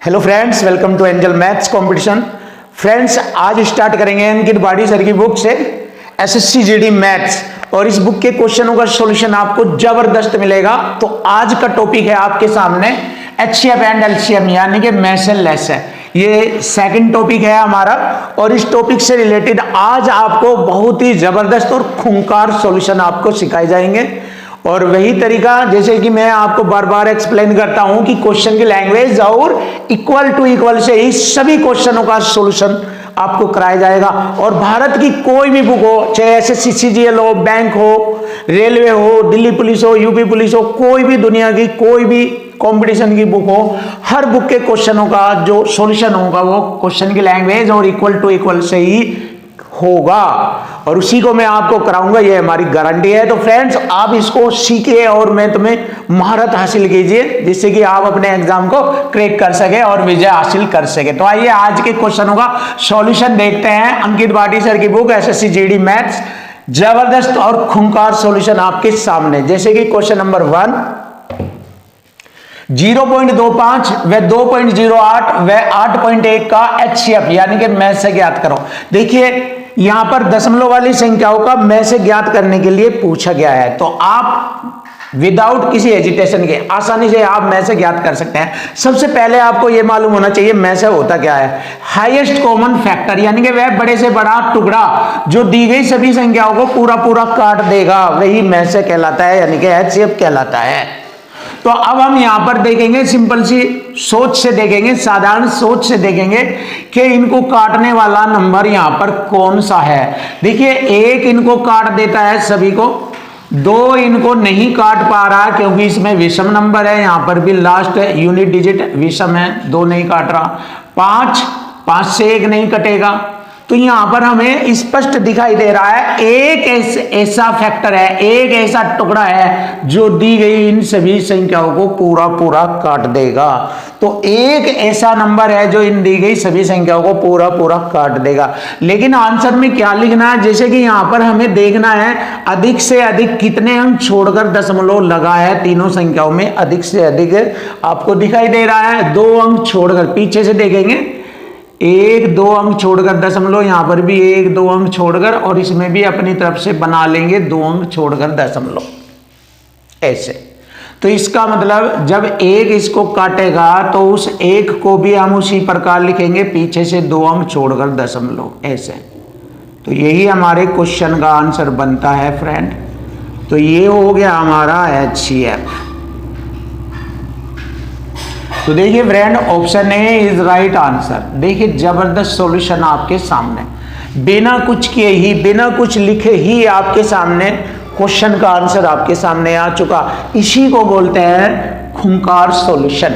Hello friends, welcome to angel maths competition. Friends, आज start करेंगे अंकित बाडी सर की बुक से एसएससी जीडी मैथ्स, और इस बुक के क्वेश्चनों का सॉल्यूशन आपको जबरदस्त मिलेगा। तो आज का टॉपिक है आपके सामने एचसीएफ एंड एलसीएम, यानी कि मैथ एंड लेस है। ये सेकंड टॉपिक है हमारा, और इस टॉपिक से रिलेटेड आज आपको बहुत ही जबरदस्त और खूंखार सॉल्यूशन आपको सिखाए जाएंगे। और वही तरीका जैसे कि मैं आपको बार बार एक्सप्लेन करता हूं कि क्वेश्चन की लैंग्वेज और इक्वल टू इक्वल से ही सभी क्वेश्चनों का सॉल्यूशन आपको कराया जाएगा। और भारत की कोई भी बुक हो, चाहे एसएससी सीजीएल हो, बैंक हो, रेलवे हो, दिल्ली पुलिस हो, यूपी पुलिस हो, कोई भी दुनिया की कोई भी कंपटीशन की बुक हो, हर बुक के क्वेश्चनों का जो सॉल्यूशन होगा वो क्वेश्चन की लैंग्वेज और इक्वल टू इक्वल से ही होगा, और उसी को मैं आपको कराऊंगा, ये हमारी गारंटी है। तो फ्रेंड्स, आप इसको सीखिए और मैं तुम्हें महारत हासिल कीजिए, जिससे कि आप अपने एग्जाम को क्रैक कर सके और विजय हासिल कर सके। तो आइए आज के क्वेश्चनों का सॉल्यूशन देखते हैं। अंकित बाडी सर की बुक एसएससी जीडी मैथ्स, जबरदस्त और खूंखार सॉल्यूशन आपके सामने। जैसे कि क्वेश्चन नंबर 1, 0.25 व 2.08 व 8.1 का एचसीएफ यानी कि मैथ से ज्ञात करो। देखिए, यहां पर दशमलव वाली संख्याओं का मैथ से ज्ञात करने के लिए पूछा गया है, तो आप विदाउट किसी हेजिटेशन के आसानी से आप मैथ से ज्ञात कर सकते हैं। सबसे पहले आपको यह मालूम होना चाहिए मैथ से होता क्या है। हाईएस्ट कॉमन फैक्टर, यानी कि वह बड़े से बड़ा टुकड़ा जो दी गई सभी संख्याओं को पूरा पूरा काट देगा, वही मैथ से कहलाता है, यानी कि एचसीएफ कहलाता है। तो अब हम यहां पर देखेंगे, सिंपल सी सोच से देखेंगे, साधारण सोच से देखेंगे कि इनको काटने वाला नंबर यहां पर कौन सा है। देखिए, 1 इनको काट देता है सभी को, 2 इनको नहीं काट पा रहा क्योंकि इसमें विषम नंबर है, यहां पर भी लास्ट यूनिट डिजिट विषम है, 2 नहीं काट रहा। 5 से 1 नहीं कटेगा, तो यहां पर हमें स्पष्ट दिखाई दे रहा है एक ऐसा फैक्टर है, एक ऐसा टुकड़ा है जो दी गई इन सभी संख्याओं को पूरा पूरा काट देगा। तो एक ऐसा नंबर है जो इन दी गई सभी संख्याओं को पूरा पूरा काट देगा। लेकिन आंसर में क्या लिखना है, जैसे कि यहां पर हमें देखना है अधिक से अधिक कितने अंक छोड़कर दशमलव लगा है। तीनों संख्याओं में अधिक से अधिक आपको दिखाई दे रहा है 2 अंक छोड़कर। पीछे से देखेंगे 1-2 अंक छोड़कर दशमलव, यहां पर भी 1-2 अंक छोड़कर, और इसमें भी अपनी तरफ से बना लेंगे 2 अंक छोड़कर दशमलव, ऐसे। तो इसका मतलब जब 1 इसको काटेगा तो उस 1 को भी हम उसी प्रकार लिखेंगे, पीछे से 2 अंक छोड़कर दशमलव, ऐसे। तो यही हमारे क्वेश्चन का आंसर बनता है फ्रेंड। तो ये हो गया हमारा एचसीएफ। तो देखिए friend, option A is right answer. देखिए, जबरदस्त सॉल्यूशन आपके सामने, बिना कुछ किए ही, बिना कुछ लिखे ही आपके सामने क्वेश्चन का आंसर आपके सामने आ चुका। इसी को बोलते हैं खूंखार सॉल्यूशन।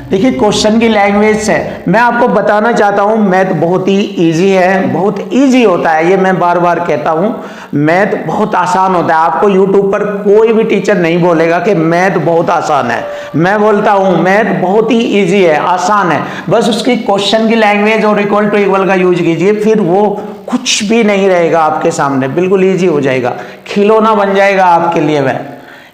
देखिए, क्वेश्चन की लैंग्वेज से मैं आपको बताना चाहता हूं, मैथ बहुत ही इजी है, बहुत इजी होता है। ये मैं बार बार कहता हूं, मैथ बहुत आसान होता है। आपको यूट्यूब पर कोई भी टीचर नहीं बोलेगा कि मैथ बहुत आसान है। मैं बोलता हूं मैथ बहुत ही इजी है, आसान है। बस उसकी क्वेश्चन की लैंग्वेज और इक्वल टू इक्वल का यूज कीजिए, फिर वो कुछ भी नहीं रहेगा आपके सामने, बिल्कुल ईजी हो जाएगा, खिलौना बन जाएगा आपके लिए वह।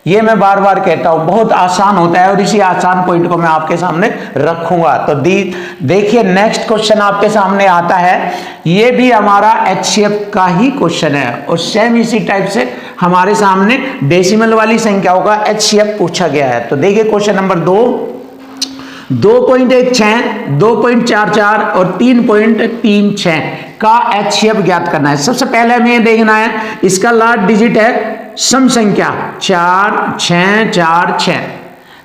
ये मैं बार बार कहता हूं, बहुत आसान होता है, और इसी आसान पॉइंट को मैं आपके सामने रखूंगा। तो देखिए, नेक्स्ट क्वेश्चन आपके सामने आता है, ये भी हमारा एचसीएफ का ही क्वेश्चन है, और सेम इसी टाइप से हमारे सामने डेसिमल वाली संख्याओं का एचसीएफ पूछा गया है। तो देखिए क्वेश्चन नंबर 2, 2.16, 2.44 और 3.36 का एचसीएफ ज्ञात करना है। सबसे पहले हमें ये देखना है, इसका लास्ट डिजिट है सम संख्या 4, 6, 4, 6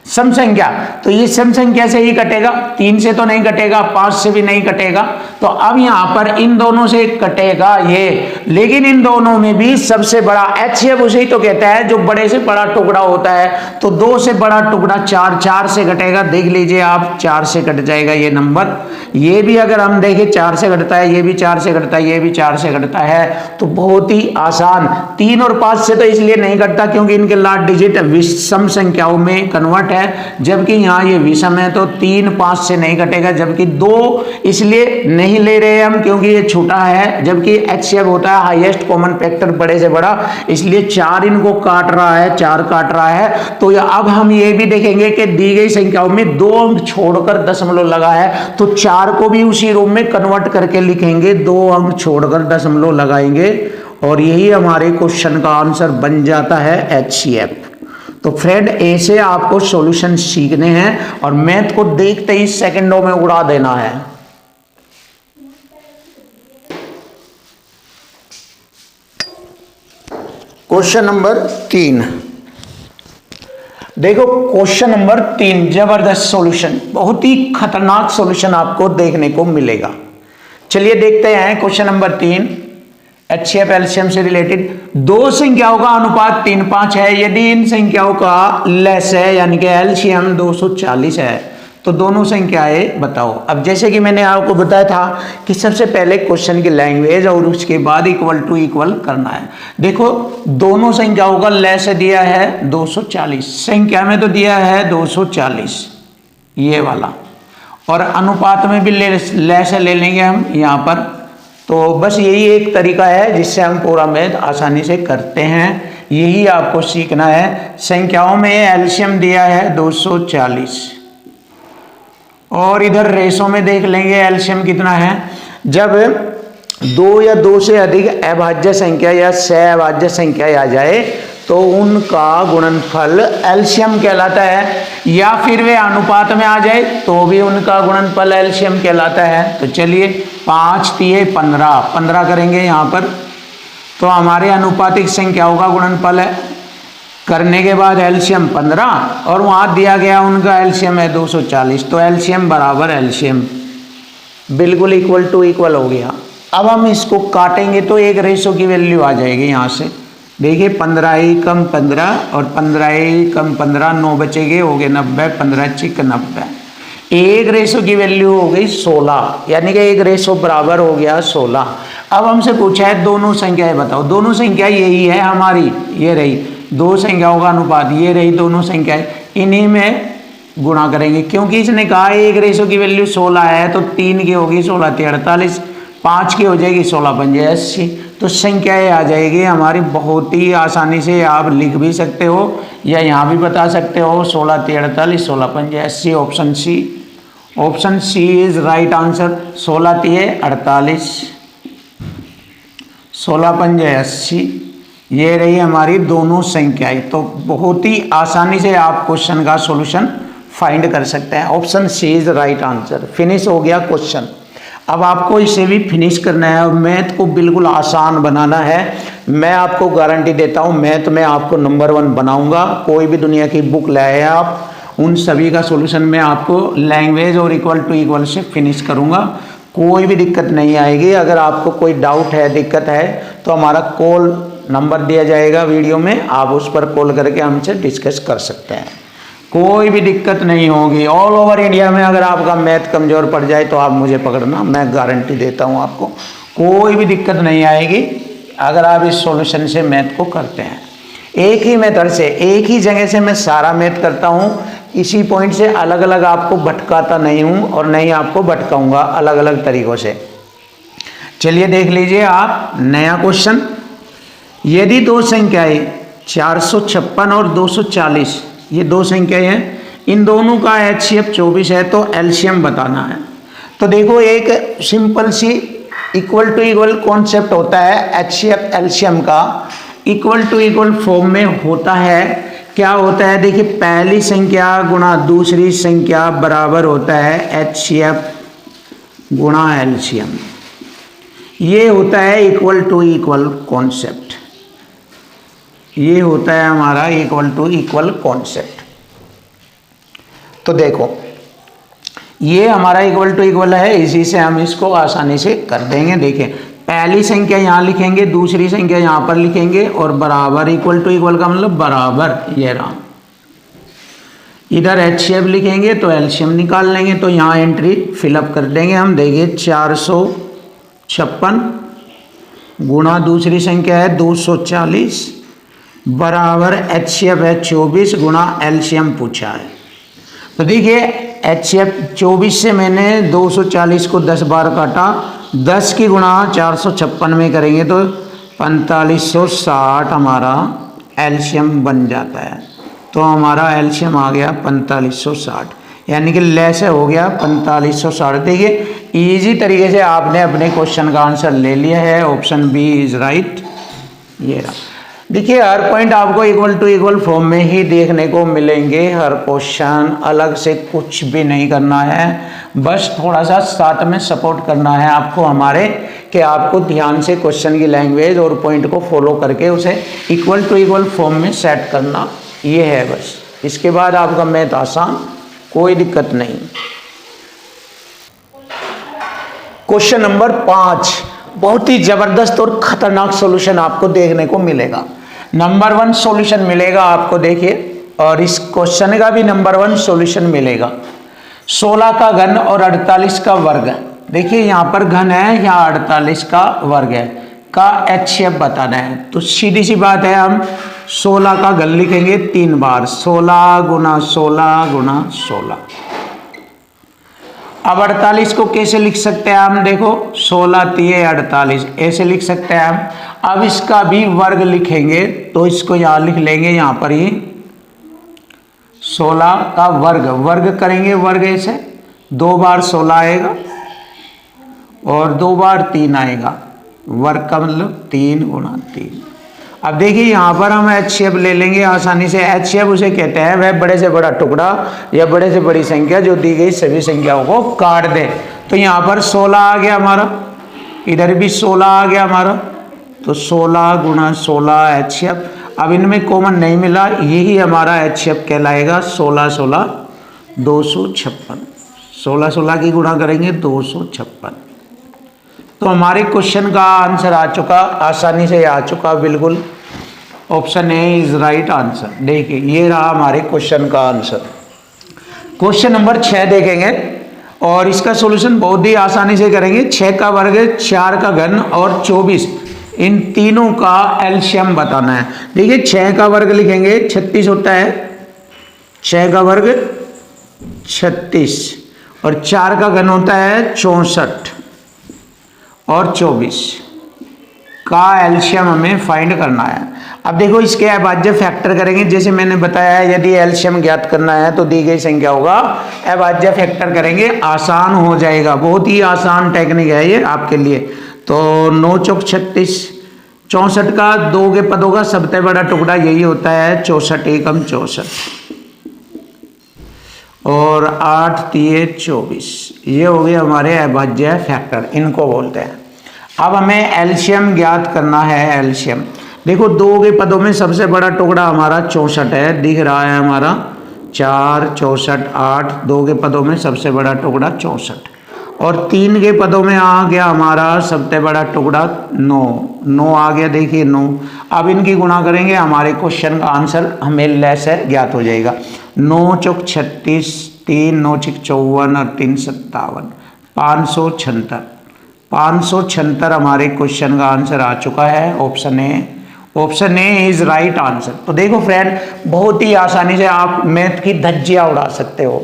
सम संख्या। तो ये सम संख्या से ही कटेगा, 3 से तो नहीं कटेगा, 5 से भी नहीं कटेगा। तो अब यहां पर इन दोनों से कटेगा ये, लेकिन इन दोनों में भी सबसे बड़ा एचसीएफ उसे तो कहता है जो बड़े से बड़ा टुकड़ा होता है। तो 2 से बड़ा टुकड़ा 4 से कटेगा। देख लीजिए आप, 4 से कट जाएगा ये नंबर। ये भी अगर हम देखें 4 से कटता है, ये भी 4 से कटता है, ये भी 4 से कटता है। तो बहुत ही आसान। 3 और 5 से तो इसलिए नहीं कटता क्योंकि इनके लास्ट डिजिट विषम संख्याओं में कन्वर्ट है, जबकि यहाँ ये विषम है तो 3 5 से नहीं कटेगा, जबकि 2 इसलिए नहीं ले रहे हम क्योंकि ये छोटा है, जबकि HCF होता है हाईएस्ट कॉमन फैक्टर बड़े से बड़ा, इसलिए 4 इनको काट रहा है, 4 काट रहा है। तो अब हम ये भी देखेंगे कि दी गई संख्याओं में 2 अंक छोड़कर दशमलव लगा है, तो 4 को भी उसी रूप में कन्वर्ट करके लिखेंगे, 2 अंक छोड़कर दशमलव लगाएंगे और यही हमारे क्वेश्चन का आंसर बन जाता है HCF। तो फ्रेंड ऐसे आपको सॉल्यूशन सीखने हैं और मैथ को देखते ही सेकंडों में उड़ा देना है। क्वेश्चन नंबर 3 देखो, क्वेश्चन नंबर 3 जबरदस्त सॉल्यूशन, बहुत ही खतरनाक सॉल्यूशन आपको देखने को मिलेगा। चलिए देखते हैं क्वेश्चन नंबर 3, HCF एलसीएम से रिलेटेड। दो संख्याओं का अनुपात 3:5 है, यदि इन संख्याओं का लेस है यानी कि एलसीएम 240 है तो दोनों संख्याएं बताओ। अब जैसे कि मैंने आपको बताया था कि सबसे पहले क्वेश्चन की लैंग्वेज और उसके बाद इक्वल टू इक्वल करना है। देखो, दोनों संख्याओं का लेस दिया है 240, संख्या में तो दिया है 240 ये वाला, और अनुपात में भी लेस ले लेंगे हम यहाँ पर। तो बस यही एक तरीका है जिससे हम पूरा मैथ आसानी से करते हैं, यही आपको सीखना है। संख्याओं में एलसीएम दिया है 240 और इधर रेशो में देख लेंगे एलसीएम कितना है। जब 2 या 2 से अधिक अभाज्य संख्या या सहअभाज्य संख्या आ जाए तो उनका गुणनफल एलसीएम कहलाता है, या फिर वे अनुपात में आ जाए तो भी उनका गुणनफल एलसीएम कहलाता है। तो चलिए 5 3 15 15 करेंगे यहाँ पर, तो हमारे अनुपातिक संख्याओं का गुणनफल है, करने के बाद एलसीएम 15 और वहाँ दिया गया उनका एलसीएम है 240, तो एलसीएम बराबर एलसीएम बिल्कुल इक्वल टू इक्वल हो गया। अब हम इसको काटेंगे तो एक रेशो की वैल्यू आ जाएगी यहाँ से। देखिए 15 कम 15 और 15 कम 15, 9 बचेंगे, हो गए 90, 15 चिक 90, एक रेशो की वैल्यू हो गई 16, यानी कि एक रेशो बराबर हो गया 16। अब हमसे पूछा है दोनों संख्याएं बताओ। दोनों संख्या यही है हमारी, ये रही दो संख्याओं का अनुपात, ये रही दोनों संख्याएं, इन्हीं में गुणा करेंगे क्योंकि इसने कहा एक रेशो की वैल्यू 16 है, तो 3 की होगी 16 × 48, 5 की हो जाएगी 16 × 5 = 80, तो संख्याएं आ जाएगी हमारी। बहुत ही आसानी से आप लिख भी सकते हो या यहाँ भी बता सकते हो, 16 × 48, 16 × 5 = 80, option C. Option C is right answer. 16 × 48, 16 × 5 = 80, ये रही हमारी दोनों संख्याएं। तो बहुत ही आसानी से आप क्वेश्चन का सॉल्यूशन फाइंड कर सकते हैं। Option C is right answer. Finish हो गया क्वेश्चन। अब आपको इसे भी फिनिश करना है और मैथ को बिल्कुल आसान बनाना है। मैं आपको गारंटी देता हूँ मैथ में आपको नंबर 1 बनाऊंगा। कोई भी दुनिया की बुक लाए आप, उन सभी का सॉल्यूशन मैं आपको लैंग्वेज और इक्वल टू इक्वल से फिनिश करूंगा, कोई भी दिक्कत नहीं आएगी। अगर आपको कोई डाउट है, दिक्कत है, तो हमारा कॉल नंबर दिया जाएगा वीडियो में, आप उस पर कॉल करके हमसे डिस्कस कर सकते हैं, कोई भी दिक्कत नहीं होगी। ऑल ओवर इंडिया में अगर आपका मैथ कमज़ोर पड़ जाए तो आप मुझे पकड़ना, मैं गारंटी देता हूँ आपको कोई भी दिक्कत नहीं आएगी अगर आप इस सॉल्यूशन से मैथ को करते हैं। एक ही मेथड से, एक ही जगह से मैं सारा मैथ करता हूँ, इसी पॉइंट से अलग अलग आपको भटकाता नहीं हूँ और नहीं आपको भटकाऊंगा अलग अलग तरीक़ों से। चलिए देख लीजिए आप नया क्वेश्चन। यदि दो संख्याएं 456 और 240, ये दो संख्याएं हैं, इन दोनों का HCF 24 है तो एलसीएम बताना है। तो देखो एक सिंपल सी इक्वल टू इक्वल कॉन्सेप्ट होता है HCF एलसीएम का। इक्वल टू इक्वल फॉर्म में होता है, क्या होता है देखिए, पहली संख्या गुणा दूसरी संख्या बराबर होता है HCF गुणा एलसीएम। ये होता है इक्वल टू इक्वल कॉन्सेप्ट, ये होता है हमारा इक्वल टू इक्वल कॉन्सेप्ट। तो देखो ये हमारा इक्वल टू इक्वल है, इसी से हम इसको आसानी से कर देंगे। देखें पहली संख्या यहाँ लिखेंगे, दूसरी संख्या यहाँ पर लिखेंगे और बराबर, इक्वल टू इक्वल का मतलब बराबर, ये रहा। इधर HCF लिखेंगे तो एलसीएम निकाल लेंगे, तो यहाँ एंट्री फिलअप कर देंगे हम। देखिए 456 गुणा दूसरी संख्या है 240 बराबर HCF है 24 गुणा एलसीएम पूछा है। तो देखिए HCF 24 से मैंने 240 को 10 बार काटा, 10 की गुणा 456 में करेंगे तो 4560 हमारा एलसीएम बन जाता है। तो हमारा एलसीएम आ गया 4560, यानी कि लेस हो गया 4560। देखिए इजी तरीके से आपने अपने क्वेश्चन का आंसर ले लिया है, ऑप्शन बी इज राइट। ये रहा। देखिए हर पॉइंट आपको इक्वल टू इक्वल फॉर्म में ही देखने को मिलेंगे, हर क्वेश्चन अलग से कुछ भी नहीं करना है, बस थोड़ा सा साथ में सपोर्ट करना है आपको हमारे, कि आपको ध्यान से क्वेश्चन की लैंग्वेज और पॉइंट को फॉलो करके उसे इक्वल टू इक्वल फॉर्म में सेट करना, ये है बस। इसके बाद आपका मैथ आसान, कोई दिक्कत नहीं। क्वेश्चन नंबर 5 बहुत ही जबरदस्त और खतरनाक सॉल्यूशन आपको देखने को मिलेगा। नंबर 1 सॉल्यूशन मिलेगा आपको, देखिए, और इस क्वेश्चन का भी नंबर 1 सॉल्यूशन मिलेगा। 16 का घन और 48 का वर्ग। देखिए यहाँ पर घन है, यहाँ 48 का वर्ग है, का HCF बताना है। तो सीधी सी बात है, हम 16 का घन लिखेंगे 3 बार, 16 गुना 16 गुना 16। अब 48 को कैसे लिख सकते हैं हम, देखो 16 तिये 48 ऐसे लिख सकते हैं हम। अब इसका भी वर्ग लिखेंगे तो इसको यहाँ लिख लेंगे, यहाँ पर ही 16 का वर्ग, वर्ग करेंगे, वर्ग ऐसे 2 बार 16 आएगा और 2 बार 3 आएगा, वर्ग का मतलब 3 गुना 3। अब देखिए यहाँ पर हम HCF ले लेंगे आसानी से। HCF उसे कहते हैं वह बड़े से बड़ा टुकड़ा या बड़े से बड़ी संख्या जो दी गई सभी संख्याओं को काट दे। तो यहाँ पर 16 आ गया हमारा, इधर भी 16 आ गया हमारा, तो 16 गुना 16 HCF। अब इनमें कॉमन नहीं मिला, यही हमारा HCF कहलाएगा। 16 16 256, 16 16 की गुणा करेंगे 256। तो हमारे क्वेश्चन का आंसर आ चुका, आसानी से आ चुका बिल्कुल। Option A is right answer. देखिए ये रहा हमारे क्वेश्चन का आंसर। क्वेश्चन नंबर 6 देखेंगे और इसका सॉल्यूशन बहुत ही आसानी से करेंगे। 6 का वर्ग, 4 का घन और 24, इन तीनों का एलसीएम बताना है। देखिए 6 का वर्ग लिखेंगे 36 होता है, 6 का वर्ग 36 और 4 का घन होता है 64 और 24 का एलसीएम हमें फाइंड करना है। अब देखो इसके अभाज्य फैक्टर करेंगे, जैसे मैंने बताया है यदि एलसीएम ज्ञात करना है तो दी गई संख्याओं का अभाज्य फैक्टर करेंगे, आसान हो जाएगा। बहुत ही आसान टेक्निक है ये आपके लिए। तो 9 चौक 36, 64 का 2 के पदों का सबसे बड़ा टुकड़ा यही होता है 64 एकम 64 और 8 तिये 24। ये हो गए हमारे अभाज्य फैक्टर, इनको बोलते हैं। अब हमें एलसीएम ज्ञात करना है। एलसीएम देखो 2 के पदों में सबसे बड़ा टुकड़ा हमारा 64 है, दिख रहा है हमारा 4 64 8, 2 के पदों में सबसे बड़ा टुकड़ा 64 और 3 के पदों में आ गया हमारा सबसे बड़ा टुकड़ा 9 आ गया। देखिए 9। अब इनकी गुणा करेंगे, हमारे क्वेश्चन का आंसर हमें लेस है ज्ञात हो जाएगा। 9 चौक 36, 3 9 छक 54 और 3 57, 576। 576 हमारे क्वेश्चन का आंसर आ चुका है। Option A, option A is right answer. तो देखो फ्रेंड, बहुत ही आसानी से आप मैथ की धज्जियां उड़ा सकते हो।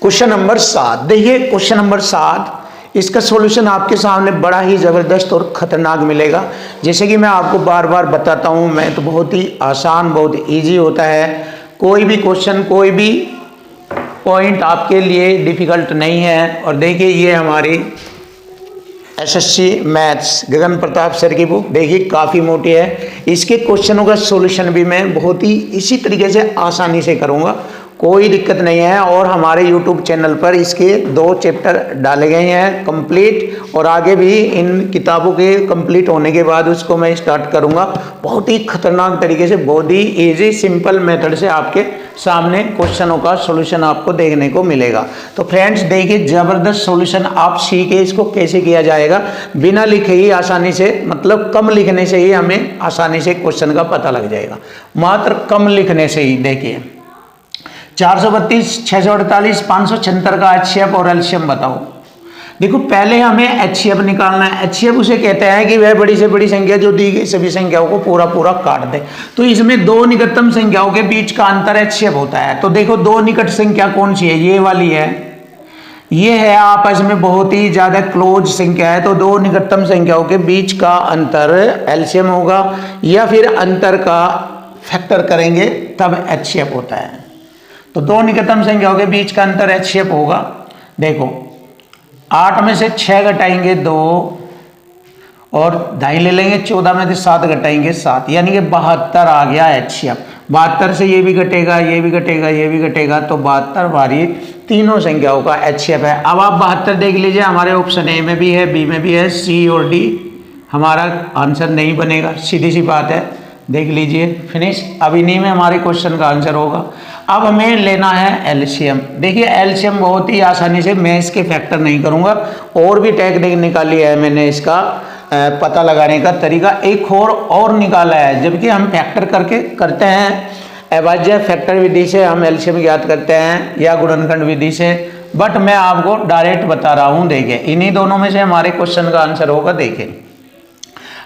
क्वेश्चन नंबर 7 देखिए, क्वेश्चन नंबर 7, इसका सॉल्यूशन आपके सामने बड़ा ही ज़बरदस्त और ख़तरनाक मिलेगा। जैसे कि मैं आपको बार बार बताता हूँ, मैं तो बहुत ही आसान, बहुत इजी होता है। कोई भी क्वेश्चन, कोई भी पॉइंट आपके लिए डिफ़िकल्ट नहीं है। और देखिए ये हमारी एसएससी मैथ्स गगन प्रताप सर की बुक, देखिए काफ़ी मोटी है। इसके क्वेश्चनों का सॉल्यूशन भी मैं बहुत ही इसी तरीके से आसानी से करूँगा, कोई दिक्कत नहीं है। और हमारे YouTube चैनल पर इसके 2 चैप्टर डाले गए हैं कंप्लीट, और आगे भी इन किताबों के कंप्लीट होने के बाद उसको मैं स्टार्ट करूंगा। बहुत ही खतरनाक तरीके से, बहुत ही इजी सिंपल मेथड से आपके सामने क्वेश्चनों का सॉल्यूशन आपको देखने को मिलेगा। तो फ्रेंड्स देखिए, ज़बरदस्त सॉल्यूशन आप सीखे इसको कैसे किया जाएगा। बिना लिखे ही आसानी से, मतलब कम लिखने से ही हमें आसानी से क्वेश्चन का पता लग जाएगा, मात्र कम लिखने से ही। देखिए 432, 648, 576 का HCF और एलसीएम बताओ। देखो पहले हमें HCF निकालना है। HCF उसे कहते हैं कि वह बड़ी से बड़ी संख्या जो दी गई सभी संख्याओं को पूरा पूरा काट दे। तो इसमें दो निकटतम संख्याओं के बीच का अंतर HCF होता है। तो देखो दो निकट संख्या कौन सी है, ये वाली है, ये है आपस में बहुत ही ज्यादा क्लोज संख्या है। तो दो निकटतम संख्याओं के बीच का अंतर LCM होगा, या फिर अंतर का फैक्टर करेंगे तब HCF होता है। तो दो निकटतम संख्याओं के बीच का अंतर HCF होगा। देखो 8 में से 6 घटाएंगे 2 और 2.5 ले लेंगे, 14 में से 7 घटाएंगे 7, यानी कि 72 आ गया HCF। 72 से ये भी घटेगा, ये भी घटेगा, ये भी घटेगा, तो 72 हमारी तीनों संख्याओं का HCF है। अब आप 72 देख लीजिए, हमारे ऑप्शन ए में भी है, बी में भी है, सी और डी हमारा आंसर नहीं बनेगा, सीधी सी बात है। देख लीजिए, फिनिश। अब इन्हीं में हमारे क्वेश्चन का आंसर होगा। अब हमें लेना है LCM। देखिए LCM बहुत ही आसानी से, मैं इसके फैक्टर नहीं करूंगा, और भी टेक्निक निकाली है मैंने इसका पता लगाने का तरीका एक और निकाला है। जबकि हम फैक्टर करके करते हैं अभाज्य फैक्टर विधि से हम LCM ज्ञात करते हैं, या गुणनखंड विधि से, बट मैं आपको डायरेक्ट बता रहा हूं। देखिए इन्हीं दोनों में से हमारे क्वेश्चन का आंसर होगा। देखिए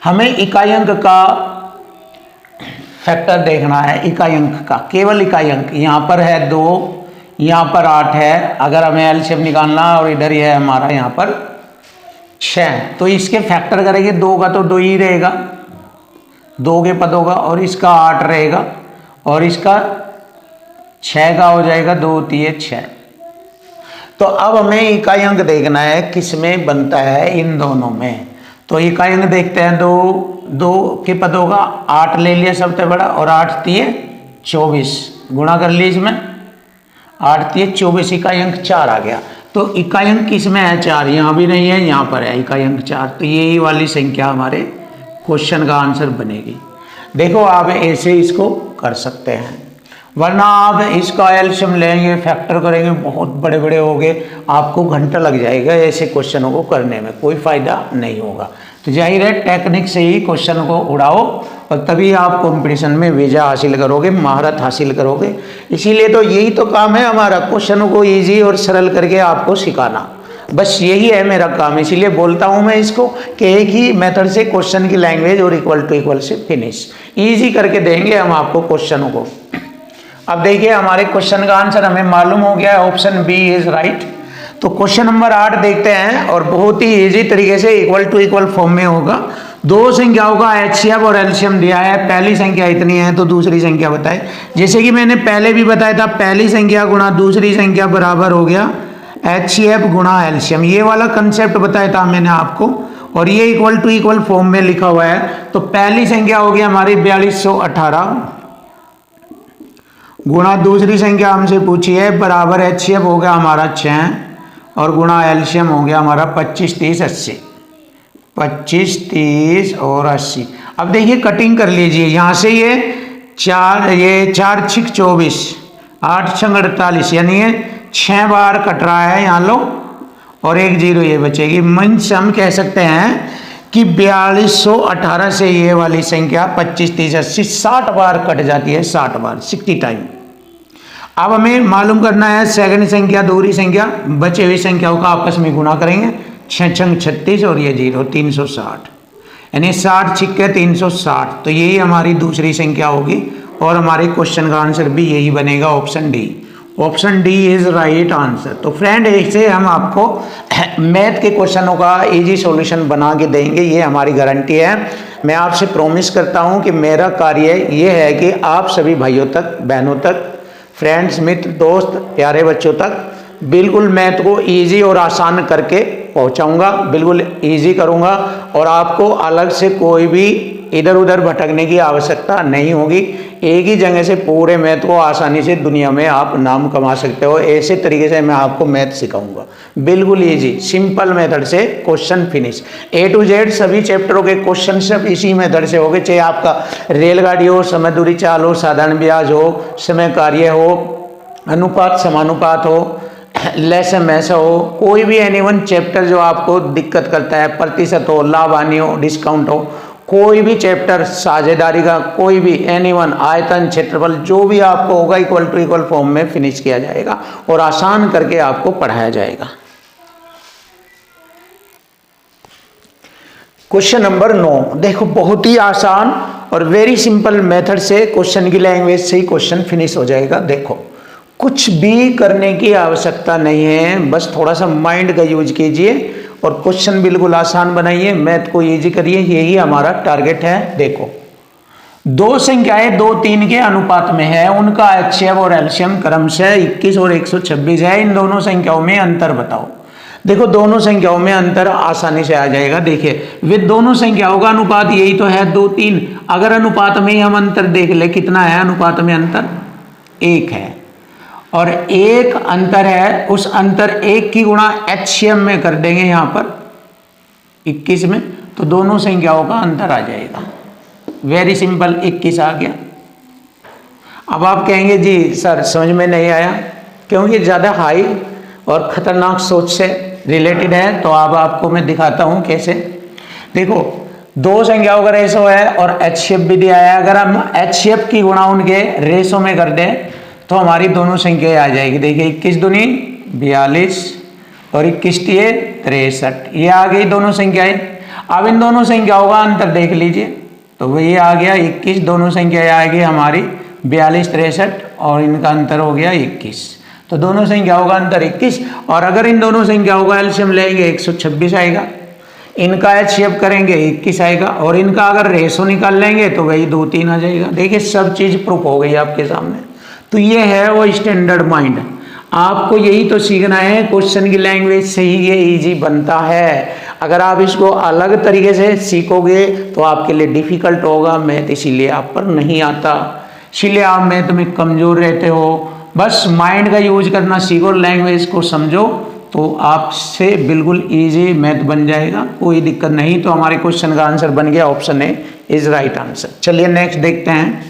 हमें इकाई अंक का फैक्टर देखना है, इकाई अंक का, केवल इकाई अंक। यहाँ पर है 2, यहाँ पर 8 है, अगर हमें LCM निकालना, और इधर ही है हमारा यहाँ पर 6, तो इसके फैक्टर करेंगे। 2 का तो 2 ही रहेगा, 2 के पद होगा, और इसका 8 रहेगा, और इसका 6 का हो जाएगा 2 3 6। तो अब हमें इकाई अंक देखना है किस में बनता है, इन दोनों में। तो इकाई अंक देखते हैं, 2 के पद होगा, 8 ले लिया सबसे बड़ा, और 8 3 24 गुणा कर ली इसमें, 8 3 24, इकाई अंक 4 आ गया। तो इकाई अंक किस में है, 4, यहाँ भी नहीं है, यहाँ पर है इकाई अंक 4। तो यही वाली संख्या हमारे क्वेश्चन का आंसर बनेगी। देखो आप ऐसे इसको कर सकते हैं, वरना आप इसका LCM लेंगे, फैक्टर करेंगे, बहुत बड़े बड़े हो गए, आपको घंटा लग जाएगा ऐसे क्वेश्चनों को करने में, कोई फायदा नहीं होगा। तो जाहिर है टेक्निक से ही क्वेश्चन को उड़ाओ, और तभी आप कंपटीशन में विजय हासिल करोगे, महारत हासिल करोगे। इसीलिए तो यही तो काम है हमारा, क्वेश्चनों को ईजी और सरल करके आपको सिखाना, बस यही है मेरा काम। इसीलिए बोलता हूँ मैं इसको कि एक ही मेथड से क्वेश्चन की लैंग्वेज और इक्वल टू इक्वल से फिनिश, ईजी करके देंगे हम आपको क्वेश्चनों को। अब देखिए हमारे क्वेश्चन का आंसर हमें मालूम हो गया, ऑप्शन बी इज राइट। तो क्वेश्चन नंबर 8 देखते हैं, और बहुत ही इजी तरीके से इक्वल टू इक्वल फॉर्म में होगा। दो संख्याओं का HCF और LCM दिया है, पहली संख्या इतनी है तो दूसरी संख्या बताए। जैसे कि मैंने पहले भी बताया था, पहली संख्या गुणा दूसरी संख्या बराबर हो गया HCF गुणा LCM, ये वाला कंसेप्ट बताया था मैंने आपको, और ये इक्वल टू इक्वल फॉर्म में लिखा हुआ है। तो पहली संख्या होगी हमारी 4218 गुणा दूसरी संख्या हमसे पूछी है बराबर HCF हो गया हमारा 6, और गुणा LCM हो गया हमारा 25 30 80, 25 30 और 80। अब देखिए कटिंग कर लीजिए, यहाँ से ये 4 6 24, 8 6 48, यानी ये 6 बार कट रहा है, यहाँ लो, और 1 0 ये बचेगी। मंच हम कह सकते हैं कि 4218 से ये वाली संख्या 25 30 80 60 बार कट जाती है, 60 बार, 60 टाइम। अब हमें मालूम करना है सेकंड संख्या, दूसरी संख्या, बचे हुई संख्याओं का आपस में गुणा करेंगे, 6 6 36 और ये 0 360, यानी 60 छिक्के 360। तो यही हमारी दूसरी संख्या होगी, और हमारे क्वेश्चन का आंसर भी यही बनेगा, option D. Option D is right answer. तो फ्रेंड ऐसे हम आपको मैथ के क्वेश्चनों का इजी सॉल्यूशन बना के देंगे, ये हमारी गारंटी है। मैं आपसे प्रॉमिस करता हूँ कि मेरा कार्य ये है कि आप सभी भाइयों तक, बहनों तक, फ्रेंड्स, मित्र, दोस्त, प्यारे बच्चों तक बिल्कुल मैथ को इजी और आसान करके पहुंचाऊंगा, बिल्कुल इजी करूंगा, और आपको अलग से कोई भी इधर उधर भटकने की आवश्यकता नहीं होगी। एक ही जगह से पूरे मैथ को आसानी से दुनिया में आप नाम कमा सकते हो, ऐसे तरीके से मैं आपको मैथ सिखाऊंगा, बिल्कुल इजी सिंपल मेथड से question finish. A to Z सभी चैप्टरों के क्वेश्चन सब इसी मेथड से होंगे, चाहे आपका रेलगाड़ी हो, समय दूरी चाल हो, साधारण ब्याज हो, समय कार्य हो, अनुपात समानुपात हो, लेस मैसा हो, कोई भी एनी वन चैप्टर जो आपको दिक्कत करता है, प्रतिशत हो, लाभ हानि हो, डिस्काउंट हो, कोई भी चैप्टर, साझेदारी का कोई भी एनी वन, आयतन, क्षेत्रफल, जो भी आपको होगा इक्वल टू इक्वल फॉर्म में फिनिश किया जाएगा और आसान करके आपको पढ़ाया जाएगा। क्वेश्चन नंबर 9 देखो, बहुत ही आसान और वेरी सिंपल मेथड से क्वेश्चन की लैंग्वेज से ही क्वेश्चन फिनिश हो जाएगा। देखो, कुछ भी करने की आवश्यकता नहीं है, बस थोड़ा सा माइंड का यूज कीजिए और क्वेश्चन बिल्कुल आसान बनाइए, मैथ को इजी करिए, यही हमारा टारगेट है। देखो, दो संख्याएं 2, 3 के अनुपात में है, उनका HCF और एलसीएम क्रमशः 21 और 126 है। इन दोनों संख्याओं में अंतर बताओ। देखो, दोनों संख्याओं में अंतर आसानी से आ जाएगा। देखिए, वे दोनों संख्याओं का अनुपात यही तो है 2, 3। अगर अनुपात में ही हम अंतर देख ले, कितना है अनुपात में अंतर? 1 है, और 1 अंतर है, उस अंतर 1 की गुणा HCF में कर देंगे यहाँ पर 21 में, तो दोनों संख्याओं का अंतर आ जाएगा। वेरी सिंपल, 21 आ गया। अब आप कहेंगे जी सर समझ में नहीं आया, क्योंकि ज़्यादा हाई और खतरनाक सोच से रिलेटेड है, तो अब आपको मैं दिखाता हूँ कैसे। देखो, दो संख्याओं का रेशो है और HCF भी दिया है। अगर हम HCF की गुणा उनके रेशो में कर दें तो हमारी दोनों संख्याएं आ जाएगी। देखिए, 21 दूनी 42 और 21 तिये 63, ये आ गई दोनों संख्याएं। अब इन दोनों संख्याओं का अंतर देख लीजिए, तो वही आ गया 21, दोनों संख्याएं आएगी हमारी 42, 63 और इनका अंतर हो गया 21, तो दोनों संख्याओं का अंतर 21। और अगर इन दोनों संख्याओं का एलसीएम लेंगे 126 आएगा, इनका HCF करेंगे 21 आएगा, और इनका अगर रेशो निकाल लेंगे तो वही 2, 3 आ जाएगा। देखिए, सब चीज़ प्रूफ हो गई आपके सामने। तो ये है वो स्टैंडर्ड माइंड। आपको यही तो सीखना है, क्वेश्चन की लैंग्वेज से ही ये इजी बनता है। अगर आप इसको अलग तरीके से सीखोगे तो आपके लिए डिफिकल्ट होगा। मैथ इसीलिए आप पर नहीं आता, इसीलिए आप मैथ में कमज़ोर रहते हो। बस माइंड का यूज करना सीखो, लैंग्वेज को समझो, तो आपसे बिल्कुल इजी मैथ बन जाएगा, कोई दिक्कत नहीं। तो हमारे क्वेश्चन का आंसर बन गया, option A is right answer. चलिए नेक्स्ट देखते हैं।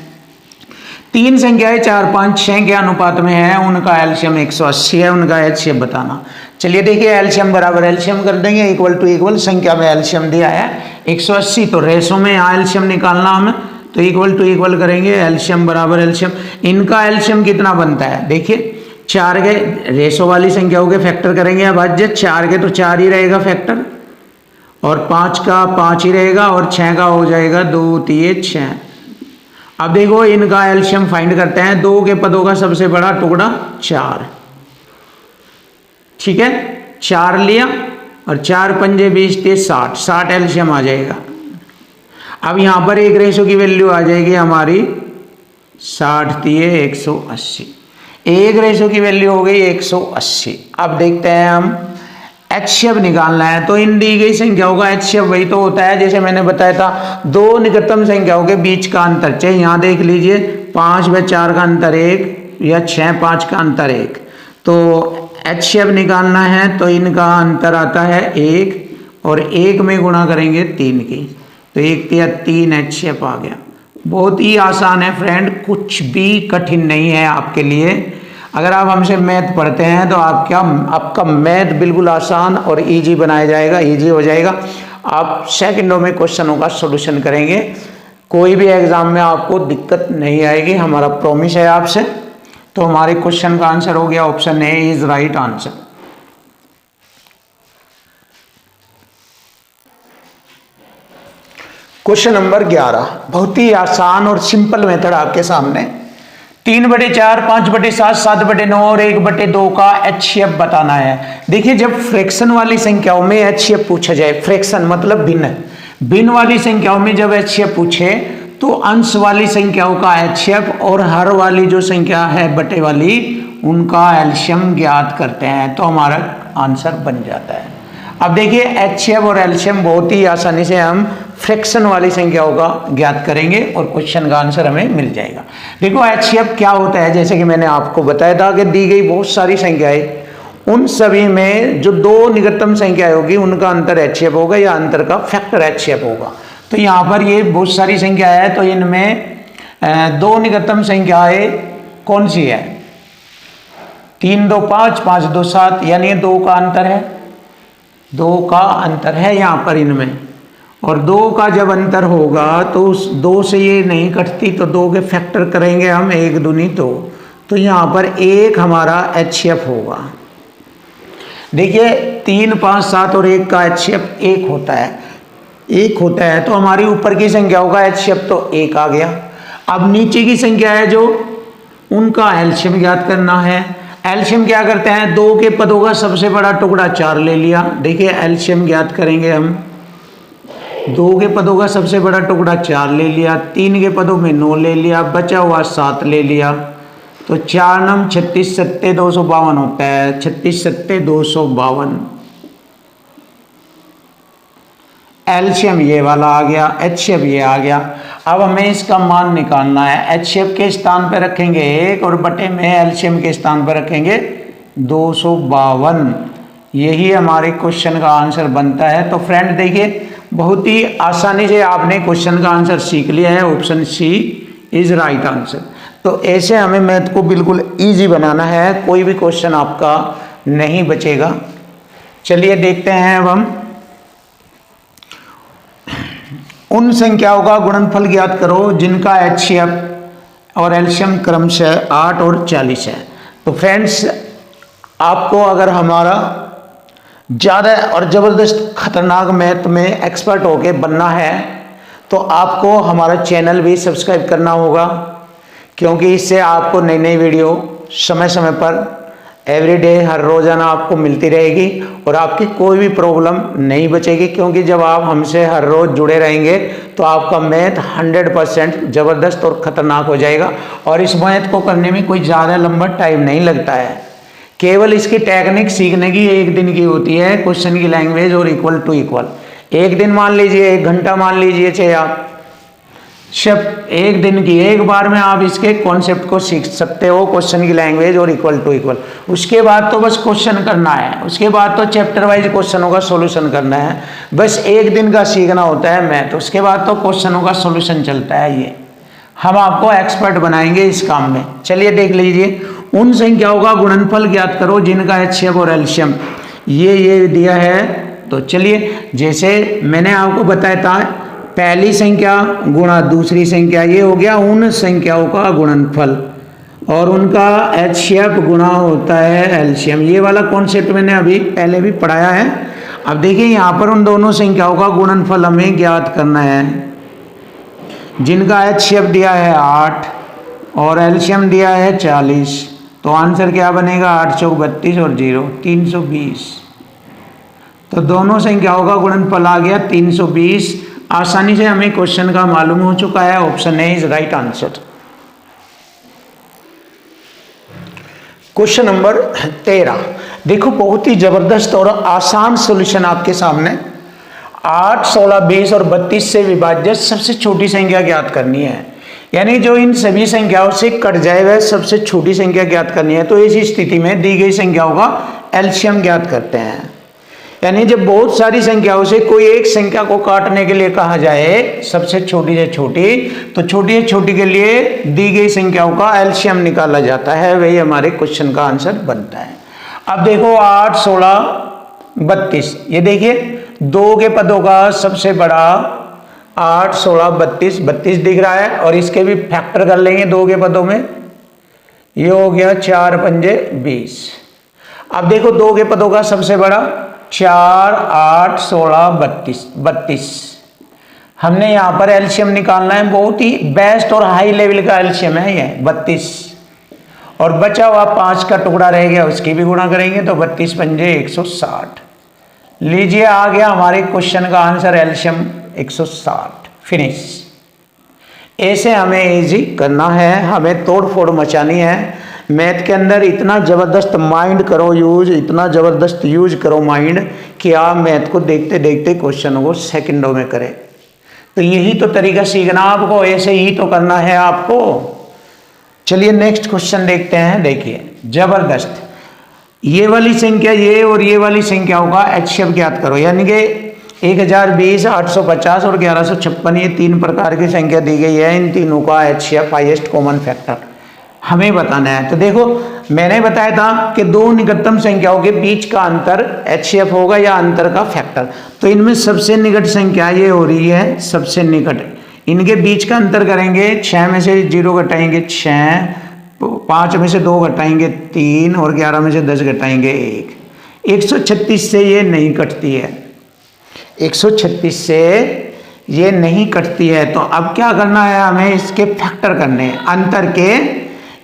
3 संख्याएं 4, 5, 6 के अनुपात में है, उनका एलसीएम 180 है, उनका HCF बताना। चलिए देखिए, एलसीएम बराबर एलसीएम कर देंगे, इक्वल टू इक्वल, संख्या में एलसीएम दिया है 180, तो रेशो में यहाँ एलसीएम निकालना हमें, तो इक्वल टू इक्वल करेंगे, एलसीएम बराबर एलसीएम। इनका एलसीएम कितना बनता है? देखिए, 4 के रेशो वाली संख्याओं के फैक्टर करेंगे अभाज्य, 4 के तो 4 ही रहेगा फैक्टर, और 5 का 5 ही रहेगा, और 6 का हो जाएगा 2, 3, 6। अब देखो, इनका एलसीएम फाइंड करते हैं। 2 के पदों का सबसे बड़ा टुकड़ा 4, ठीक है, 4 लिया, और 4 पंजे 20 थे 60, 60 एलसीएम आ जाएगा। अब यहाँ पर एक रेशो की वैल्यू आ जाएगी हमारी 60 तिये 180, एक रेशो की वैल्यू हो गई 180। अब देखते हैं हम HCF निकालना है, तो इन दी गई संख्याओं का HCF वही तो होता है जैसे मैंने बताया था, दो निकटतम संख्याओं के बीच का अंतर। चाहे यहाँ देख लीजिए, 5 व 4 का अंतर 1 या 6, 5 का अंतर 1, तो HCF निकालना है तो इनका अंतर आता है 1, और 1 में गुणा करेंगे 3 की, तो 1 या 3 HCF आ गया। बहुत ही आसान है फ्रेंड, कुछ भी कठिन नहीं है आपके लिए। अगर आप हमसे मैथ पढ़ते हैं तो आपका मैथ बिल्कुल आसान और इजी बनाया जाएगा, इजी हो जाएगा। आप सेकंडों में क्वेश्चनों का सॉल्यूशन करेंगे, कोई भी एग्जाम में आपको दिक्कत नहीं आएगी, हमारा प्रॉमिस है आपसे। तो हमारे क्वेश्चन का आंसर हो गया, option A is right answer. Question number 11, बहुत ही आसान और सिंपल मेथड आपके सामने। 3/4, 5/7, 7/9 और 1/2 का HCF बताना है। देखिए, जब फ्रैक्शन वाली संख्याओं में HCF पूछा जाए, फ्रैक्शन मतलब भिन्न वाली संख्याओं में जब HCF पूछे तो अंश वाली संख्याओं का HCF और हर वाली जो संख्या है बटे वाली, उनका एलसीएम ज्ञात करते हैं, तो हमारा आंसर बन जाता है। अब देखिए, HCF और एलसीएम बहुत ही आसानी से हम फ्रैक्शन वाली संख्याओं का ज्ञात करेंगे और क्वेश्चन का आंसर हमें मिल जाएगा। देखो, HCF क्या होता है, जैसे कि मैंने आपको बताया था कि दी गई बहुत सारी संख्याएं, उन सभी में जो दो निकटतम संख्याएं होगी उनका अंतर HCF होगा या अंतर का फैक्टर HCF होगा। तो यहाँ पर ये बहुत सारी संख्या है, तो इनमें दो निकटतम संख्याएं कौन सी है? 3, 2, 5, 5, 2, 7, यानी 2 का अंतर है, 2 का अंतर है यहाँ पर इनमें। और 2 का जब अंतर होगा तो उस 2 से ये नहीं कटती, तो 2 के फैक्टर करेंगे हम, 1 दूनी 2, तो यहाँ पर 1 हमारा HCF होगा। देखिए, 3, 5, 7 और 1 का HCF 1 होता है। 1 होता है, तो हमारी ऊपर की संख्याओं का HCF तो 1 आ गया। अब नीचे की संख्या है जो उनका एलसीएम ज्ञात करना है। एलसीएम क्या करते हैं, 2 के पदों का सबसे बड़ा टुकड़ा 4 ले लिया। देखिए एलसीएम ज्ञात करेंगे हम, 2 के पदों का सबसे बड़ा टुकड़ा 4 ले लिया, 3 के पदों में 9 ले लिया, बचा हुआ 7 ले लिया। तो 4 नम 36 सत्ते 252 होता है, 36 सत्ते 252। एलसीएम ये वाला आ गया, एचसीएफ ये आ गया। अब हमें इसका मान निकालना है। एचसीएफ के स्थान पर रखेंगे 1 और बटे में एलसीएम के स्थान पर रखेंगे 252। यही हमारे क्वेश्चन का आंसर बनता है। तो फ्रेंड देखिए बहुत ही आसानी से आपने क्वेश्चन का आंसर सीख लिया है। Option C is right answer. तो ऐसे हमें मैथ को बिल्कुल इजी बनाना है, कोई भी क्वेश्चन आपका नहीं बचेगा। चलिए देखते हैं अब हम उन संख्याओं का गुणनफल ज्ञात करो जिनका एचसीएफ और एलसीएम क्रमशः 8 और 40 है। तो फ्रेंड्स आपको अगर हमारा ज़्यादा और ज़बरदस्त खतरनाक मैथ में एक्सपर्ट होके बनना है तो आपको हमारा चैनल भी सब्सक्राइब करना होगा, क्योंकि इससे आपको नई नई वीडियो समय समय पर एवरीडे हर रोज़ाना आपको मिलती रहेगी और आपकी कोई भी प्रॉब्लम नहीं बचेगी। क्योंकि जब आप हमसे हर रोज़ जुड़े रहेंगे तो आपका मैथ 100% ज़बरदस्त और ख़तरनाक हो जाएगा। और इस मैथ को करने में कोई ज़्यादा लंबा टाइम नहीं लगता है, केवल इसकी टेक्निक सीखने की 1 दिन की होती है, क्वेश्चन की लैंग्वेज और इक्वल टू इक्वल। 1 दिन मान लीजिए, 1 घंटा मान लीजिए, चाहे आप सिर्फ 1 दिन की 1 बार में आप इसके कॉन्सेप्ट को सीख सकते हो, क्वेश्चन की लैंग्वेज और इक्वल टू इक्वल। उसके बाद तो बस क्वेश्चन करना है, उसके बाद तो चैप्टर वाइज क्वेश्चनों का सॉल्यूशन करना है। बस 1 दिन का सीखना होता है मैथ, उसके बाद तो क्वेश्चनों का सॉल्यूशन चलता है। ये हम आपको एक्सपर्ट बनाएंगे इस काम में। चलिए देख लीजिए, उन संख्याओं का गुणनफल ज्ञात करो जिनका एचसीएफ और एलसीएम ये दिया है। तो चलिए जैसे मैंने आपको बताया था, पहली संख्या गुणा दूसरी संख्या, ये हो गया उन संख्याओं का गुणनफल, और उनका एचसीएफ गुणा होता है एलसीएम। ये वाला कॉन्सेप्ट मैंने अभी पहले भी पढ़ाया है। अब देखिए यहाँ पर उन दोनों संख्याओं का गुणनफल हमें ज्ञात करना है, जिनका एचसीएफ दिया है 8 और एलसीएम दिया है 40। तो आंसर क्या बनेगा, 8 चौक 32 और 0 320। तो दोनों संख्याओं का गुणनफल आ गया 320। आसानी से हमें क्वेश्चन का मालूम हो चुका है। Option A is right answer. Question number 13 देखो, बहुत ही जबरदस्त और आसान सॉल्यूशन आपके सामने। 8, 16, 20 और 32 से विभाज्य सबसे छोटी संख्या ज्ञात करनी है, यानी जो इन सभी संख्याओं से कट जाए वह सबसे छोटी संख्या ज्ञात करनी है। तो इस स्थिति में दी गई संख्याओं का एलसीएम ज्ञात करते हैं। यानी जब बहुत सारी संख्याओं से कोई एक संख्या को काटने के लिए कहा जाए सबसे छोटी से छोटी, तो छोटी से छोटी के लिए दी गई संख्याओं का एलसीएम निकाला जाता है। वही हमारे क्वेश्चन का आंसर बनता है। अब देखो 8, 16, 32, ये देखिए 2 के पदों का सबसे बड़ा 8, 16, 32, 32 दिख रहा है, और इसके भी फैक्टर कर लेंगे 2 के पदों में। ये हो गया 4 पंजे 20। अब देखो 2 के पदों का सबसे बड़ा 4, 8, 16, 32। हमने यहाँ पर एलसीएम निकालना है, बहुत ही बेस्ट और हाई लेवल का एलसीएम है ये 32। और बचा हुआ 5 का टुकड़ा रह गया, उसकी भी गुणा करेंगे तो 32 पंजे 160। लीजिए आ गया हमारे क्वेश्चन का आंसर, एलसीएम 160। फिनिश। ऐसे हमें इजी करना है, हमें तोड़ फोड़ मचानी है। मैथ के अंदर इतना ज़बरदस्त माइंड करो यूज, इतना ज़बरदस्त यूज करो माइंड कि आप मैथ को देखते देखते क्वेश्चनों को सेकंडों में करें। तो यही तो तरीका सीखना आपको, ऐसे ही तो करना है आपको। चलिए नेक्स्ट क्वेश्चन देखते हैं। देखिए ज़बरदस्त, ये वाली संख्या ये और ये वाली संख्याओं का एचसीएफ ज्ञात करो। यानी कि 1020, 850 और 1156, ये 3 प्रकार की संख्या दी गई है। इन तीनों का एचसीएफ हाईएस्ट कॉमन फैक्टर हमें बताना है। तो देखो मैंने बताया था कि 2 निकटतम संख्याओं के बीच का अंतर एचसीएफ होगा या अंतर का फैक्टर। तो इनमें सबसे निकट संख्या ये हो रही है, सबसे निकट। इनके बीच का अंतर करेंगे, 6 में से 0 घटाएंगे 6, 5 में से 2 घटाएंगे 3 और 11 में से 10 घटाएंगे 1। 136 से ये नहीं कटती है। 136 से ये नहीं कटती है, तो अब क्या करना है, हमें इसके फैक्टर करने हैं, अंतर के।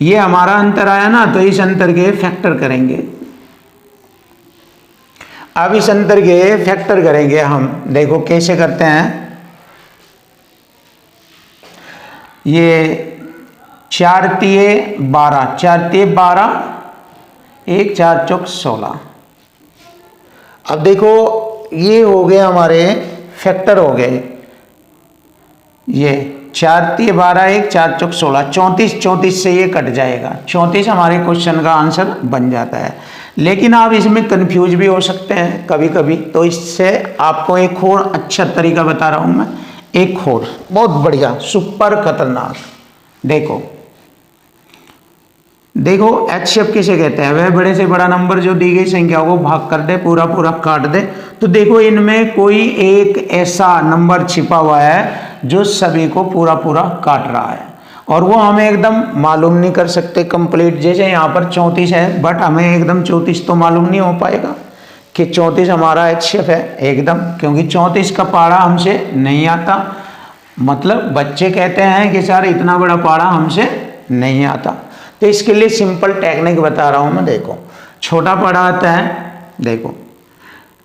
ये हमारा अंतर आया ना, तो इस अंतर के फैक्टर करेंगे। अब इस अंतर के फैक्टर करेंगे हम, देखो कैसे करते हैं। ये 4 तिये 12, 4 तिये 12, 1 4 चौक 16। अब देखो ये हो गए हमारे फैक्टर हो गए, ये 4 तिये 12, 1 4 चौक 16, 34, 34 से ये कट जाएगा, 34 हमारे क्वेश्चन का आंसर बन जाता है। लेकिन आप इसमें कंफ्यूज भी हो सकते हैं कभी कभी, तो इससे आपको एक और अच्छा तरीका बता रहा हूं मैं, एक और बहुत बढ़िया सुपर खतरनाक। देखो देखो HCF किसे कहते हैं, वह बड़े से बड़ा नंबर जो दी गई संख्या को भाग कर दे, पूरा पूरा काट दे। तो देखो इनमें कोई एक ऐसा नंबर छिपा हुआ है जो सभी को पूरा पूरा काट रहा है, और वो हमें एकदम मालूम नहीं कर सकते कंप्लीट। जैसे यहाँ पर 34 है, बट हमें एकदम 34 तो मालूम नहीं हो पाएगा कि 34 हमारा HCF है एकदम, क्योंकि 34 का पहाड़ा हमसे नहीं आता। मतलब बच्चे कहते हैं कि सर इतना बड़ा पहाड़ा हमसे नहीं आता। तो इसके लिए सिंपल टेक्निक बता रहा हूं मैं। देखो छोटा पहाड़ा आता है, देखो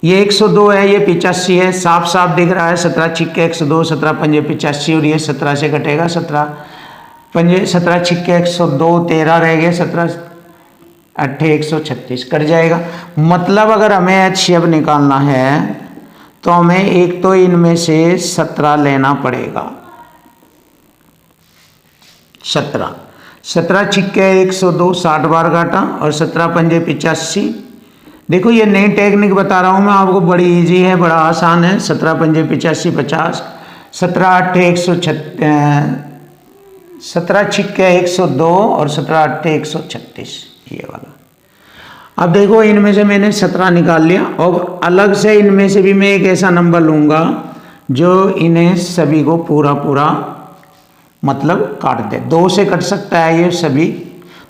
ये 102 है, ये 85 है, साफ साफ दिख रहा है। 17 छिक्के 102, 17 पंजे 85, और ये 17 से कटेगा, 17 पंजे 17 छिक्के 102, 13 रह गए, 17 अट्ठे 136 कट जाएगा। मतलब अगर हमें HCF निकालना है तो हमें एक तो इनमें से 17 लेना पड़ेगा। 17 छिक्के 102, 60 बार काटा, और 17 पंजे 85। देखो ये नई टेक्निक बता रहा हूँ मैं आपको, बड़ी इजी है, बड़ा आसान है। 17 पंजे 85 50, 17 अट्ठे 136, 17 छिक्के 102, और 17 अट्ठे 136, ये वाला। अब देखो इनमें से मैंने 17 निकाल लिया, और अलग से इनमें से भी मैं एक ऐसा नंबर लूँगा जो इन्हें सभी को पूरा पूरा मतलब काट दे। 2 से कट सकता है ये सभी,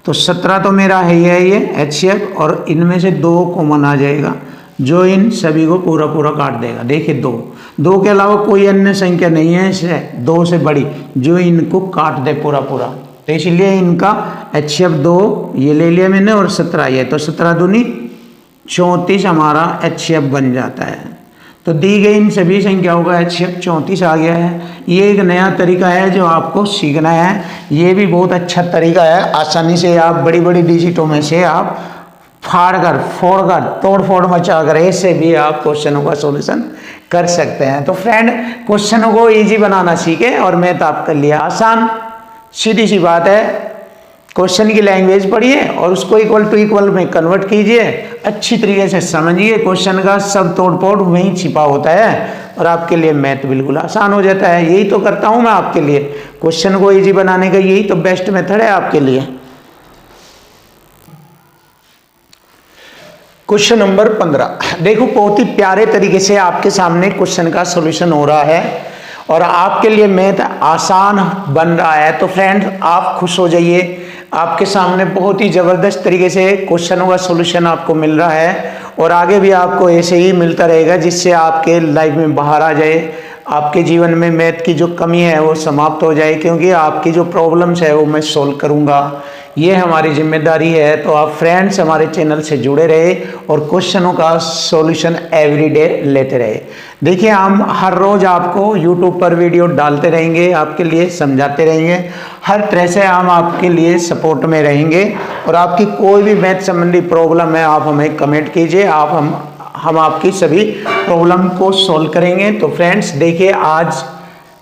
तो 17 तो मेरा है ये HCF, और इनमें से 2 कॉमन आ जाएगा जो इन सभी को पूरा पूरा काट देगा। देखिए 2 के अलावा कोई अन्य संख्या नहीं है इससे 2 से बड़ी जो इनको काट दे पूरा पूरा, तो इसलिए इनका HCF 2 ये ले लिया मैंने, और 17 ये, तो 17 दूनी 34 हमारा HCF बन जाता है। तो दी गई इन सभी संख्याओं का HCF 34 आ गया है। ये एक नया तरीका है जो आपको सीखना है, ये भी बहुत अच्छा तरीका है। आसानी से आप बड़ी बड़ी डिजिटों में से आप फाड़ कर फोड़ कर तोड़ फोड़ मचा कर ऐसे भी आप क्वेश्चनों का सॉल्यूशन कर सकते हैं। तो फ्रेंड क्वेश्चनों को इजी बनाना सीखें और मैथ आपके लिए आसान, सीधी सी बात है। क्वेश्चन की लैंग्वेज पढ़िए और उसको इक्वल टू इक्वल में कन्वर्ट कीजिए, अच्छी तरीके से समझिए। क्वेश्चन का सब तोड़ फोड़ वहीं छिपा होता है और आपके लिए मैथ बिल्कुल आसान हो जाता है। यही तो करता हूं मैं आपके लिए, क्वेश्चन को इजी बनाने का यही तो बेस्ट मेथड है आपके लिए। क्वेश्चन नंबर 15 देखो, बहुत ही प्यारे तरीके से आपके सामने क्वेश्चन का सॉल्यूशन हो रहा है और आपके लिए मैथ आसान बन रहा है। तो फ्रेंड्स आप खुश हो जाइए, आपके सामने बहुत ही ज़बरदस्त तरीके से क्वेश्चनों का सॉल्यूशन आपको मिल रहा है और आगे भी आपको ऐसे ही मिलता रहेगा, जिससे आपके लाइफ में बाहर आ जाए, आपके जीवन में मैथ की जो कमी है वो समाप्त हो जाए, क्योंकि आपकी जो प्रॉब्लम्स है वो मैं सोल्व करूँगा, ये हमारी जिम्मेदारी है। तो आप फ्रेंड्स हमारे चैनल से जुड़े रहे और क्वेश्चनों का सॉल्यूशन एवरीडे लेते रहे। देखिए हम हर रोज़ आपको यूट्यूब पर वीडियो डालते रहेंगे, आपके लिए समझाते रहेंगे, हर तरह से हम आपके लिए सपोर्ट में रहेंगे। और आपकी कोई भी मैथ संबंधी प्रॉब्लम है आप हमें कमेंट कीजिए, हम आपकी सभी प्रॉब्लम को सॉल्व करेंगे। तो फ्रेंड्स देखिए आज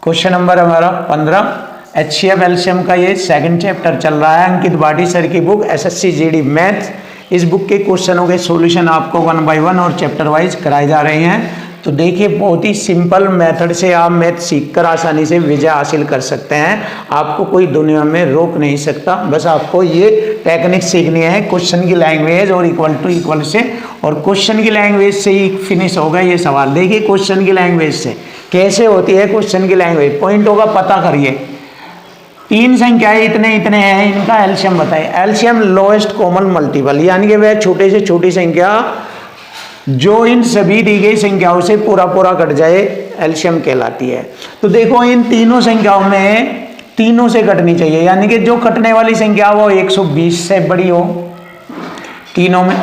क्वेश्चन नंबर हमारा 15 HCF एलसीएम का ये सेकंड चैप्टर चल रहा है, अंकित भाटी सर की बुक SSC GD मैथ। इस बुक के क्वेश्चनों के सॉल्यूशन आपको 1 बाय 1 और चैप्टर वाइज कराए जा रहे हैं। तो देखिए बहुत ही सिंपल मेथड से आप मैथ सीखकर आसानी से विजय हासिल कर सकते हैं, आपको कोई दुनिया में रोक नहीं सकता। बस आपको ये टेक्निक सीखनी है क्वेश्चन की लैंग्वेज और इक्वल टू इक्वल से, और क्वेश्चन की लैंग्वेज से ही फिनिश होगा ये सवाल। देखिए क्वेश्चन की लैंग्वेज से कैसे होती है क्वेश्चन की लैंग्वेज, पॉइंटों का पता करिए। 3 संख्याएं इतने इतने हैं, इनका एलसीएम बताइए। एलसीएम लोएस्ट कॉमन मल्टीपल, यानी कि वह छोटे से छोटी संख्या जो इन सभी दी गई संख्याओं से पूरा पूरा कट जाए एलसीएम कहलाती है। तो देखो इन तीनों संख्याओं में तीनों से कटनी चाहिए, यानी कि जो कटने वाली संख्या वो 120 से बड़ी हो, तीनों में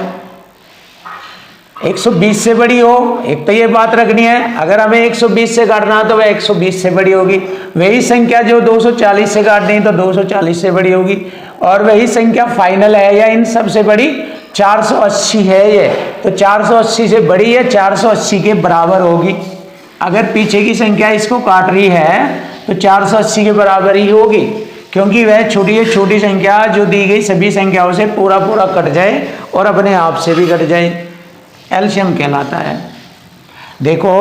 120 से बड़ी हो। एक तो ये बात रखनी है, अगर हमें 120 से काटना है तो वह 120 से बड़ी होगी। वही संख्या जो 240 से काटनी है तो 240 से बड़ी होगी। और वही संख्या फाइनल है या इन सबसे बड़ी 480 है ये, तो 480 से बड़ी है 480 के बराबर होगी। अगर पीछे की संख्या इसको काट रही है तो 480 के बराबर ही होगी, क्योंकि वह छोटी संख्या जो दी गई सभी संख्याओं से पूरा पूरा कट जाए और अपने आप से भी कट जाए, एलसीएम कहलाता है। देखो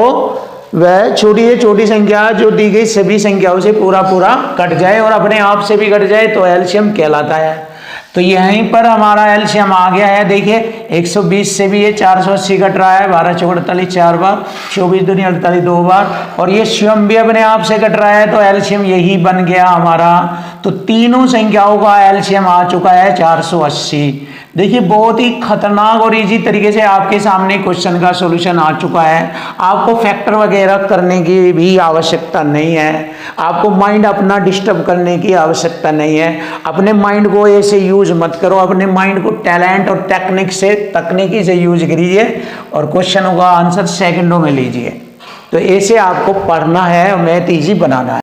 वह छोटी संख्या जो दी गई सभी संख्याओं से पूरा पूरा कट जाए और अपने आप से भी कट जाए तो एलसीएम कहलाता है। तो यहीं पर हमारा एलसीएम आ गया है। देखिए 120 से भी ये 480 कट रहा है, 12 चौक 48 4 बार, 24 दूनी 48 2 बार, और ये स्वयं भी अपने आप से कट रहा है, तो एलसीएम यही बन गया हमारा। तो तीनों संख्याओं का एलसीएम आ चुका है 480। देखिए बहुत ही खतरनाक और इजी तरीके से आपके सामने क्वेश्चन का सॉल्यूशन आ चुका है। आपको फैक्टर वगैरह करने की भी आवश्यकता नहीं है, आपको माइंड अपना डिस्टर्ब करने की आवश्यकता नहीं है। अपने माइंड को ऐसे यूज मत करो, अपने माइंड को टैलेंट और तकनीकी से यूज करिए और क्वेश्चनों का आंसर सेकंडों में लीजिए। तो ऐसे आपको पढ़ना है और मैथ ईजी बनाना है।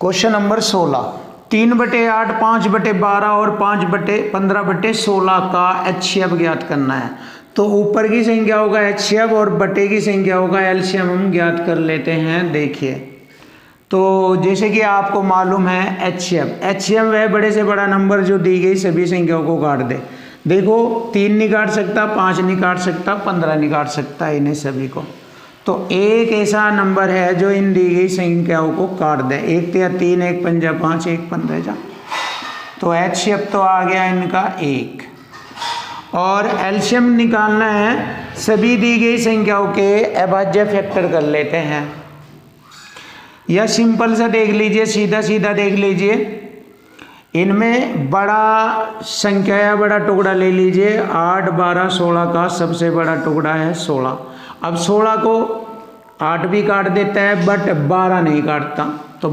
क्वेश्चन नंबर 16, 3/8, 5/12 और 5/15/16 का HCF ज्ञात करना है। तो ऊपर की संख्याओं का HCF और बटे की संख्याओं का एलसीएम हम ज्ञात कर लेते हैं। देखिए तो जैसे कि आपको मालूम है HCF वह बड़े से बड़ा नंबर जो दी गई सभी संख्याओं को काट दे। देखो 3 नहीं काट सकता, 5 नहीं काट सकता, 15 नहीं काट सकता, इन्हें सभी को। तो एक ऐसा नंबर है जो इन दी गई संख्याओं को काट दे। 1 या 3, 1 पंजा 5, 1 15 जा। तो HCF तो आ गया इनका 1। और एलसीएम निकालना है सभी दी गई संख्याओं के अभाज्य फैक्टर कर लेते हैं। या सिंपल सा देख लीजिए, सीधा देख लीजिए, इनमें बड़ा संख्या या बड़ा टुकड़ा ले लीजिए। 8, 12, 16 का सबसे बड़ा टुकड़ा है 16। अब 16 को 8 भी काट देता है बट 12 नहीं काटता। तो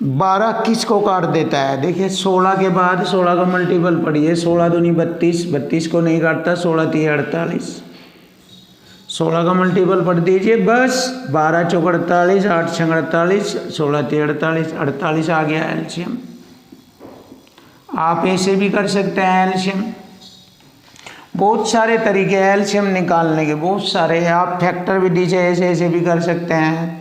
12 किसको काट देता है? देखिए 16 के बाद 16 का मल्टीपल पढ़िए, 16 दूनी 32, 32 को नहीं काटता, 16 3 48, 16 का मल्टीपल पढ़ दीजिए बस। 12 चौक 48, 8 6 48, 16 3 48, 48 आ गया एलसीएम। आप ऐसे भी कर सकते हैं एलसीएम। बहुत सारे तरीके हैं एलसीएम निकालने के, बहुत सारे हैं। आप फैक्टर भी दीजिए, ऐसे भी कर सकते हैं।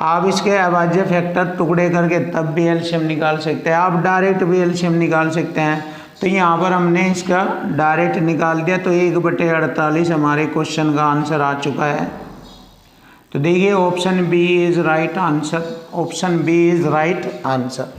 आप इसके अभाज्य फैक्टर टुकड़े करके तब भी एलसीएम निकाल सकते हैं। आप डायरेक्ट भी एलसीएम निकाल सकते हैं। तो यहाँ पर हमने इसका डायरेक्ट निकाल दिया, तो 1/48 हमारे क्वेश्चन का आंसर आ चुका है। तो देखिए option B is right answer, option B is right answer.